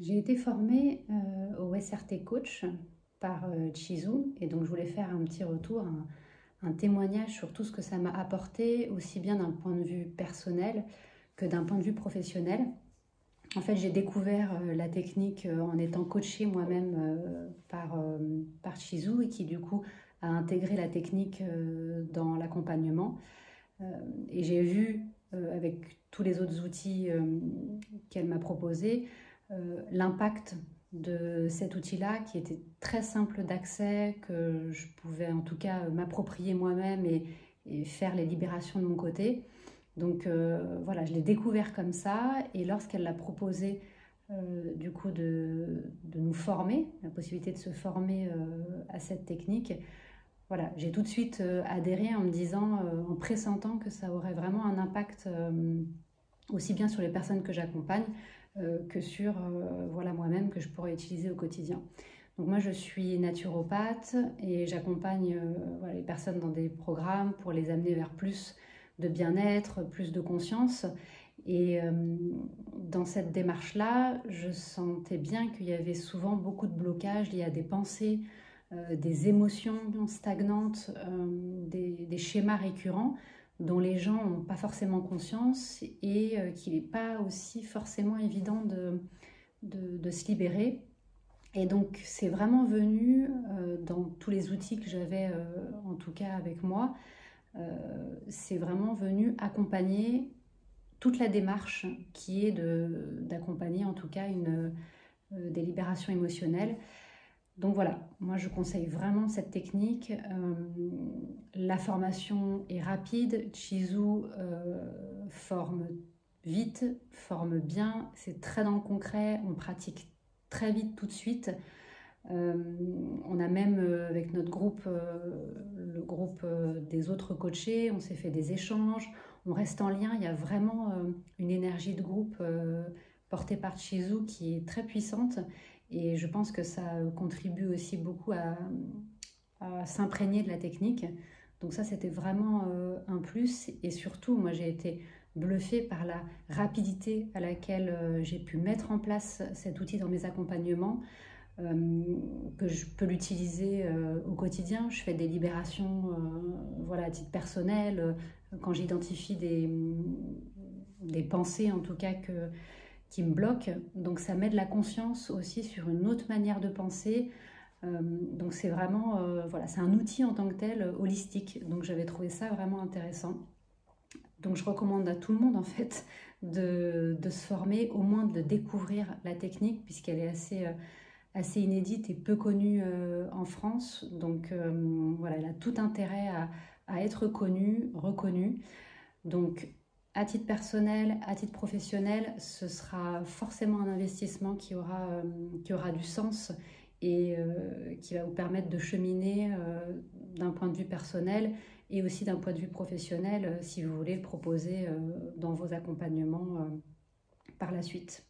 J'ai été formée au SRT Coach par Chizu et donc je voulais faire un petit retour, un témoignage sur tout ce que ça m'a apporté, aussi bien d'un point de vue personnel que d'un point de vue professionnel. En fait, j'ai découvert la technique en étant coachée moi-même par Chizu et qui du coup a intégré la technique dans l'accompagnement. Et j'ai vu avec tous les autres outils qu'elle m'a proposés l'impact de cet outil-là qui était très simple d'accès, que je pouvais en tout cas m'approprier moi-même et faire les libérations de mon côté. Donc voilà, je l'ai découvert comme ça et lorsqu'elle l'a proposé du coup de nous former, la possibilité de se former à cette technique, voilà, j'ai tout de suite adhéré en me disant, en pressentant que ça aurait vraiment un impact aussi bien sur les personnes que j'accompagne que sur voilà, moi-même que je pourrais utiliser au quotidien. Donc moi je suis naturopathe et j'accompagne voilà, les personnes dans des programmes pour les amener vers plus de bien-être, plus de conscience. Et dans cette démarche-là, je sentais bien qu'il y avait souvent beaucoup de blocages liés à des pensées, des émotions stagnantes, des schémas récurrents dont les gens n'ont pas forcément conscience et qu'il n'est pas aussi forcément évident de se libérer. Et donc c'est vraiment venu dans tous les outils que j'avais en tout cas avec moi, c'est vraiment venu accompagner toute la démarche qui est d'accompagner en tout cas des libérations émotionnelles. Donc voilà, moi je conseille vraiment cette technique. La formation est rapide, Chizu forme vite, forme bien, c'est très dans le concret, on pratique très vite tout de suite. On a même avec notre groupe, le groupe des autres coachés, on s'est fait des échanges, on reste en lien, il y a vraiment une énergie de groupe portée par Chizu qui est très puissante et je pense que ça contribue aussi beaucoup à s'imprégner de la technique. Donc ça c'était vraiment un plus et surtout moi j'ai été bluffée par la rapidité à laquelle j'ai pu mettre en place cet outil dans mes accompagnements. Que je peux l'utiliser au quotidien. Je fais des libérations voilà, à titre personnel, quand j'identifie des pensées en tout cas qui me bloquent. Donc ça met de la conscience aussi sur une autre manière de penser. Donc c'est vraiment, voilà, c'est un outil en tant que tel holistique. Donc j'avais trouvé ça vraiment intéressant. Donc je recommande à tout le monde en fait de se former, au moins de découvrir la technique puisqu'elle est assez inédite et peu connue en France. Donc voilà, elle a tout intérêt à être connue, reconnue. Donc à titre personnel, à titre professionnel, ce sera forcément un investissement qui aura du sens et qui va vous permettre de cheminer d'un point de vue personnel et aussi d'un point de vue professionnel si vous voulez le proposer dans vos accompagnements par la suite.